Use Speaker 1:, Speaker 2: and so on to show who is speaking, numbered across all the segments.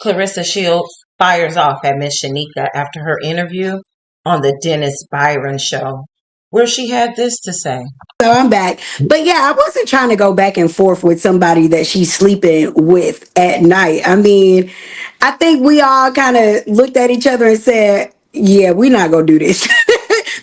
Speaker 1: Clarissa Shields fires off at Miss Shyneka after her interview on the Dennis Byron show, where she had this to say.
Speaker 2: So I'm back. But yeah, I wasn't trying to go back and forth with somebody that she's sleeping with at night. I mean, I think we all kind of looked at each other and said, yeah, we're not going to do this.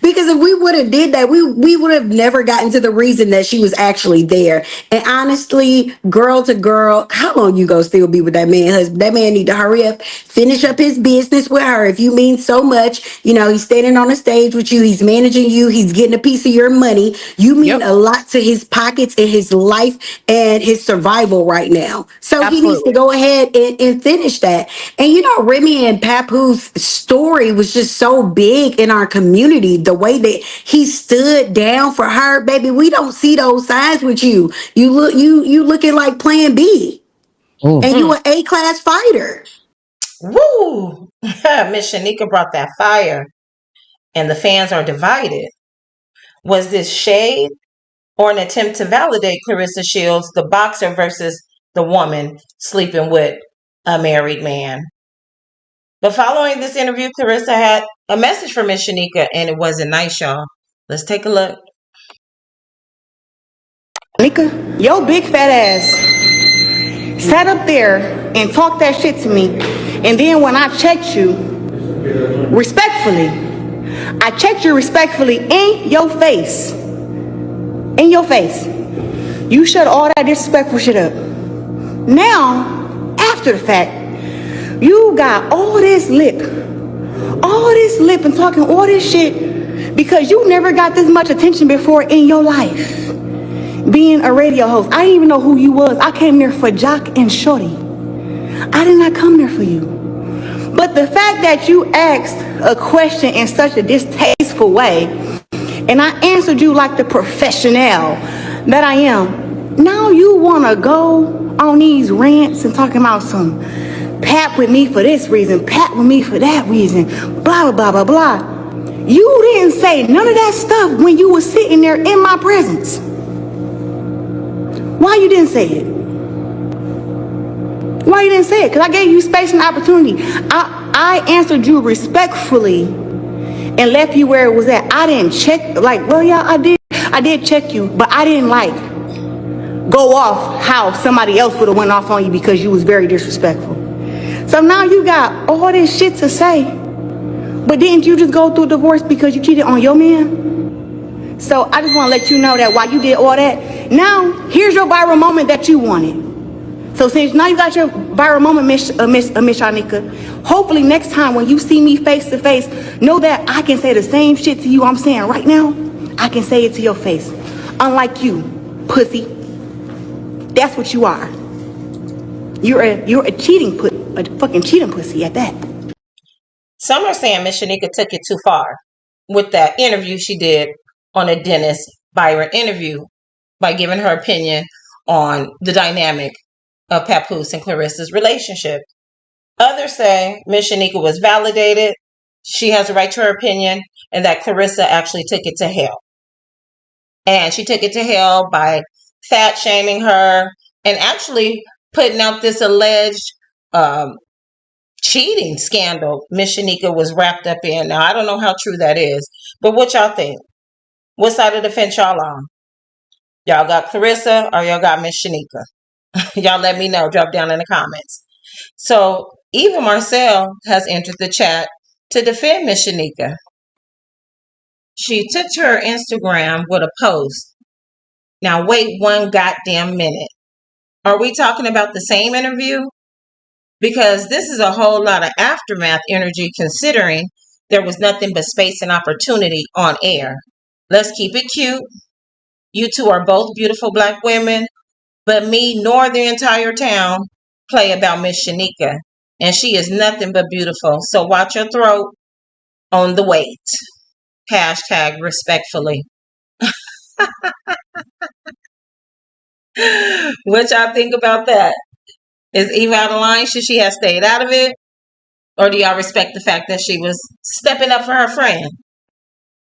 Speaker 2: Because if we would have did that, we would have never gotten to the reason that she was actually there. And honestly, girl to girl, how long you gonna still be with that man husband? That man need to hurry up, finish up his business with her. If you mean so much, he's standing on the stage with you, he's managing you, he's getting a piece of your money. You mean
Speaker 3: Yep,
Speaker 2: a lot to his pockets and his life and his survival right now. So he needs to
Speaker 3: absolutely.
Speaker 2: go ahead and finish that. And Remy and Papoose story was just so big in our community. The way that he stood down for her, baby. We don't see those signs with you. You looking like Plan B, and you
Speaker 3: Mm.
Speaker 2: an A-class fighter.
Speaker 1: Woo! Miss Shyneka brought that fire, and the fans are divided. Was this shade or an attempt to validate Clarissa Shields, the boxer, versus the woman sleeping with a married man? But following this interview, Clarissa had a message for Miss Shyneka, and it wasn't nice, y'all. Let's take a look.
Speaker 4: Nika, your big fat ass sat up there and talked that shit to me. And then when I checked you respectfully, I checked you respectfully in your face. In your face. You shut all that disrespectful shit up. Now, after the fact, you got all this lip and talking all this shit because you never got this much attention before in your life. Being a radio host, I didn't even know who you was. I came there for Jock and Shorty. I did not come there for you. But the fact that you asked a question in such a distasteful way, and I answered you like the professional that I am, now you want to go on these rants and talking about some pat with me for this reason, pat with me for that reason, blah, blah, blah, blah, blah. You didn't say none of that stuff when you were sitting there in my presence. Why you didn't say it? Why you didn't say it? Because I gave you space and opportunity. I answered you respectfully and left you where it was at. I didn't check, yeah, I did check you, but I didn't go off how somebody else would have went off on you because you was very disrespectful. So now you got all this shit to say, but didn't you just go through a divorce because you cheated on your man? So I just want to let you know that while you did all that, now here's your viral moment that you wanted. So since now you got your viral moment, Miss Shyneka, hopefully next time when you see me face to face, know that I can say the same shit to you I'm saying right now. I can say it to your face. Unlike you, pussy. That's what you are. You're a fucking cheating pussy at that.
Speaker 1: Some are saying Miss Shyneka took it too far with that interview she did on a Dennis Byron interview by giving her opinion on the dynamic of Papoose and Clarissa's relationship. Others say Miss Shyneka was validated, she has a right to her opinion, and that Clarissa actually took it to hell. And she took it to hell by fat shaming her and actually putting out this alleged cheating scandal Miss Shyneka was wrapped up in. Now, I don't know how true that is, but what y'all think? What side of the fence y'all on? Y'all got Clarissa or y'all got Miss Shyneka? Y'all let me know. Drop down in the comments. So Eva Marcel has entered the chat to defend Miss Shyneka. She took to her Instagram with a post. Now wait one goddamn minute. Are we talking about the same interview? Because this is a whole lot of aftermath energy considering there was nothing but space and opportunity on air. Let's keep it cute. You two are both beautiful black women, but me nor the entire town play about Miss Shyneka. And she is nothing but beautiful. So watch your throat on the weight. Hashtag respectfully. What y'all think about that? Is Eva out of line? Should she have stayed out of it? Or do y'all respect the fact that she was stepping up for her friend?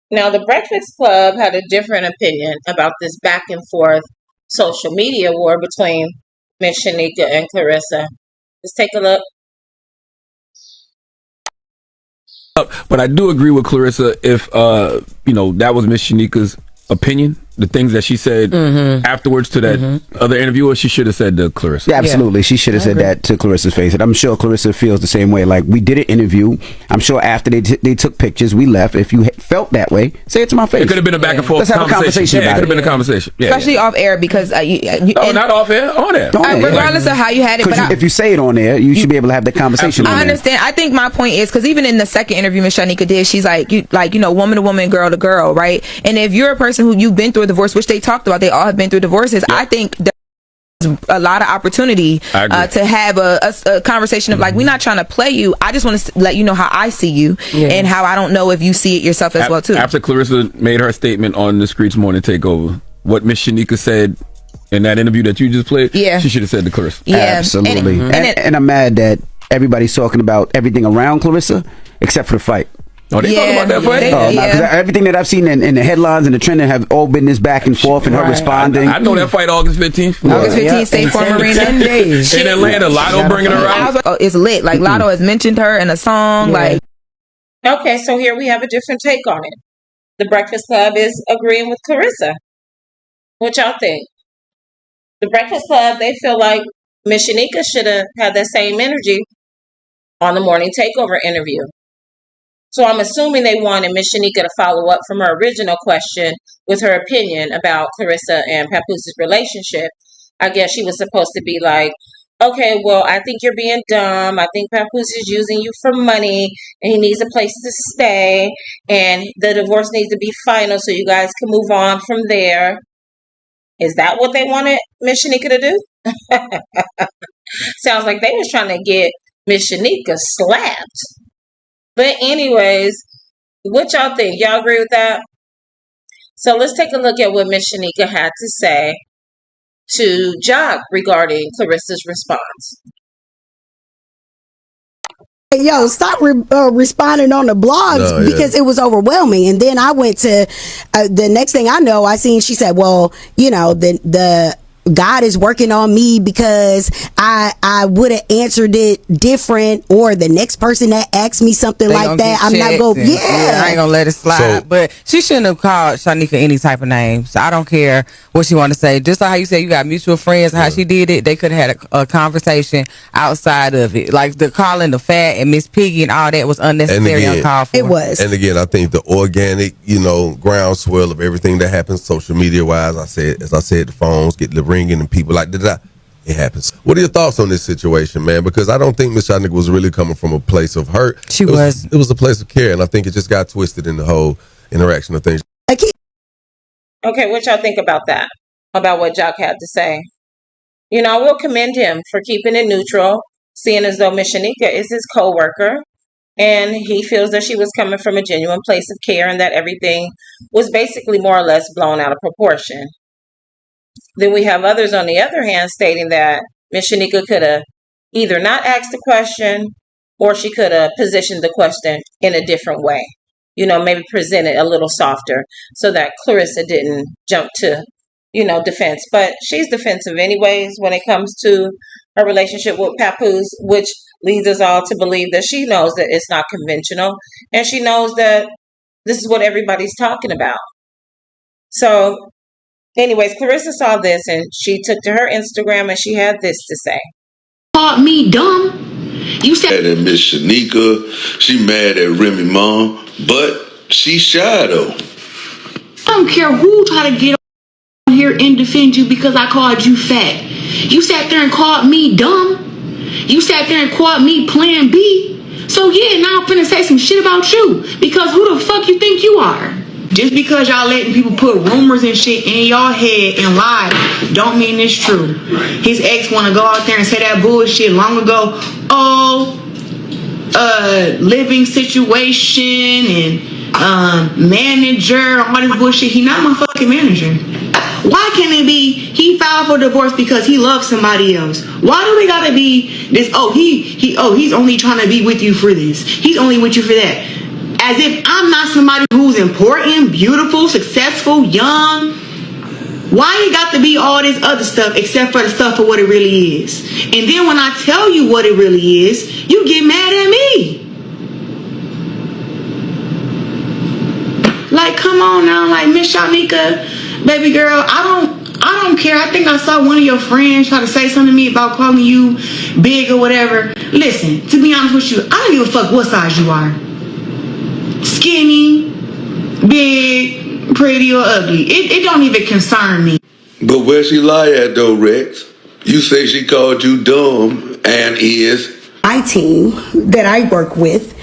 Speaker 1: Now, the Breakfast Club had a different opinion about this back and forth social media war between Miss Shyneka and Clarissa. Let's take a look.
Speaker 3: But I do agree with Claressa. If that was Miss Shyneka's opinion, the things that she said afterwards to that other interviewer, she should have said to Claressa.
Speaker 5: Yeah, absolutely. She should have said that to Claressa's face. And I'm sure Claressa feels the same way. Like, we did an interview. I'm sure after they took pictures, we left. If you felt that way, say it to my face.
Speaker 3: It could have been a back and forth
Speaker 5: Let's have a conversation.
Speaker 3: Yeah, it could have been a conversation. Yeah,
Speaker 6: especially off air, because
Speaker 3: not off air, on air.
Speaker 6: Regardless of how you had it, but
Speaker 5: if you say it on air, you should be able to have that conversation.
Speaker 6: I understand. I think my point is, because even in the second interview Miss Shyneka did, she's like, woman to woman, girl to girl, right? And if you're a person who you've been through a divorce, which they talked about, they all have been through divorces. I think there's a lot of opportunity to have a conversation of, like, we're not trying to play you. I just want to let you know how I see you and how I don't know if you see it yourself as well too.
Speaker 3: After Claressa made her statement on the Screech Morning Takeover, what Miss Shyneka said in that interview that you just played, she should have said to Claressa.
Speaker 5: Yeah, absolutely. And I'm mad that everybody's talking about everything around Claressa except for the fight.
Speaker 3: Oh, they talking about that fight?
Speaker 5: Because everything that I've seen in the headlines and the trending have all been this back and forth and her responding.
Speaker 3: I know that fight August 15th.
Speaker 6: August 15th, State Farm Arena.
Speaker 2: 10 days.
Speaker 3: In Atlanta, Lotto bringing her out.
Speaker 6: It's lit. Like, Lotto has mentioned her in a song. Like,
Speaker 1: okay, so here we have a different take on it. The Breakfast Club is agreeing with Claressa. What y'all think? The Breakfast Club, they feel like Miss Shyneka should have had that same energy on the Morning Takeover interview. So I'm assuming they wanted Miss Shyneka to follow up from her original question with her opinion about Claressa and Papoose' relationship. I guess she was supposed to be like, okay, well, I think you're being dumb. I think Papoose is using you for money and he needs a place to stay and the divorce needs to be final so you guys can move on from there. Is that what they wanted Miss Shyneka to do? Sounds like they was trying to get Miss Shyneka slapped. But anyways, what y'all think? Y'all agree with that? So let's take a look at what Miss Shyneka had to say to Jock regarding Claressa's response.
Speaker 2: Yo, stop responding on the blogs because it was overwhelming. And then I went to the next thing I know, I seen she said, well, the God is working on me because I would have answered it different, or the next person that asked me something like that, I'm not going.
Speaker 7: I ain't gonna let it slide. But she shouldn't have called Shyneka any type of name. So I don't care what she want to say. Just like how you say you got mutual friends, how she did it, they could have had a conversation outside of it. Like the calling the fat and Miss Piggy and all that was unnecessary, uncalled for.
Speaker 2: It was.
Speaker 8: And again, I think the organic, groundswell of everything that happens social media wise. As I said, the phones get the ringing and people like that. It happens. What are your thoughts on this situation, man? Because I don't think Miss Shyneka was really coming from a place of hurt. It was a place of care, and I think it just got twisted in the whole interaction of things.
Speaker 1: Okay, what y'all think about that? About what Jock had to say? I will commend him for keeping it neutral, seeing as though Miss Shyneka is his co-worker, and he feels that she was coming from a genuine place of care and that everything was basically more or less blown out of proportion. Then we have others on the other hand stating that Miss Shyneka could have either not asked the question or she could have positioned the question in a different way. Maybe present it a little softer so that Claressa didn't jump to, defense. But she's defensive anyways when it comes to her relationship with Papoose, which leads us all to believe that she knows that it's not conventional and she knows that this is what everybody's talking about. So anyways, Claressa saw this and she took to her Instagram and she had this to say.
Speaker 9: Called me dumb. You said that Miss Shyneka, she mad at Remy mom, but she shy though. I don't care who try to get on here and defend you because I called you fat. You sat there and called me dumb. You sat there and called me plan B. So yeah, now I'm finna say some shit about you because who the fuck you think you are? Just because y'all letting people put rumors and shit in y'all head and lie don't mean it's true. His ex want to go out there and say that bullshit long ago. Living situation and manager, all this bullshit. He not my fucking manager. Why can't it be he filed for divorce because he loves somebody else? Why do we gotta be this? He's only trying to be with you for this. He's only with you for that. As if I'm not somebody who's important, beautiful, successful, young. Why you got to be all this other stuff except for the stuff of what it really is? And then when I tell you what it really is, you get mad at me.
Speaker 4: Like, come on now, like Miss Shyneka, baby girl, I don't care. I think I saw one of your friends try to say something to me about calling you big or whatever. Listen, to be honest with you, I don't give a fuck what size you are. Skinny, big, pretty, or ugly. It don't even concern me.
Speaker 9: But where she lie at though, Rex? You say she called you dumb and is.
Speaker 2: My team that I work with,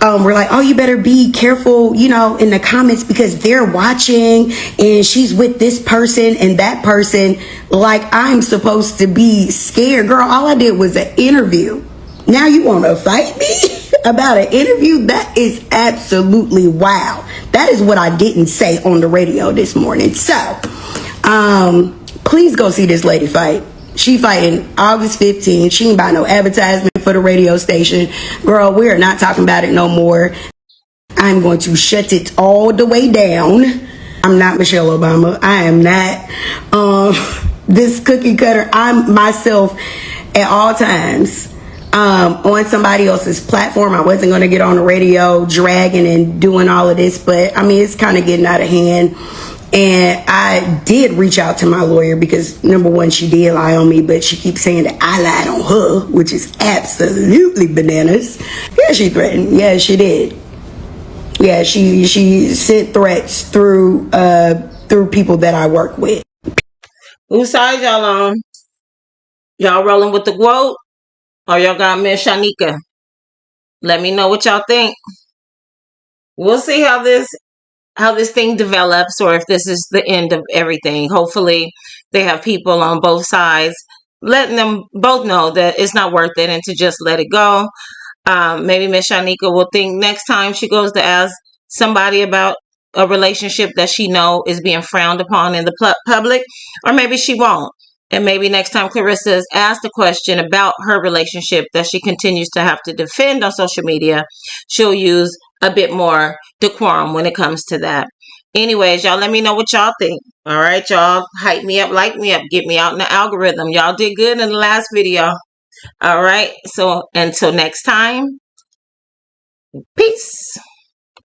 Speaker 2: we're like, oh, you better be careful, in the comments because they're watching and she's with this person and that person. Like, I'm supposed to be scared. Girl, all I did was an interview. Now you want to fight me about an interview? That is absolutely wild. That is what I didn't say on the radio this morning. So, please go see this lady fight. She fighting August 15th. She ain't buy no advertisement for the radio station. Girl, we are not talking about it no more. I'm going to shut it all the way down. I'm not Michelle Obama. I am not this cookie cutter. I'm myself at all times. On somebody else's platform. I wasn't going to get on the radio dragging and doing all of this, but I mean, it's kind of getting out of hand. And I did reach out to my lawyer because, number one, she did lie on me, but she keeps saying that I lied on her, which is absolutely bananas. Yeah, she threatened. Yeah, she did. Yeah, she sent threats through people that I work with.
Speaker 1: Whose side y'all on? Y'all rolling with the quote? Or y'all got Miss Shyneka? Let me know what y'all think. We'll see how this thing develops, or if this is the end of everything. Hopefully they have people on both sides letting them both know that it's not worth it and to just let it go. Maybe Miss Shyneka will think next time she goes to ask somebody about a relationship that she know is being frowned upon in the public, or maybe she won't. And maybe next time Claressa is asked a question about her relationship that she continues to have to defend on social media, she'll use a bit more decorum when it comes to that. Anyways, y'all let me know what y'all think. All right, y'all hype me up, like me up, get me out in the algorithm. Y'all did good in the last video. All right, so until next time, peace.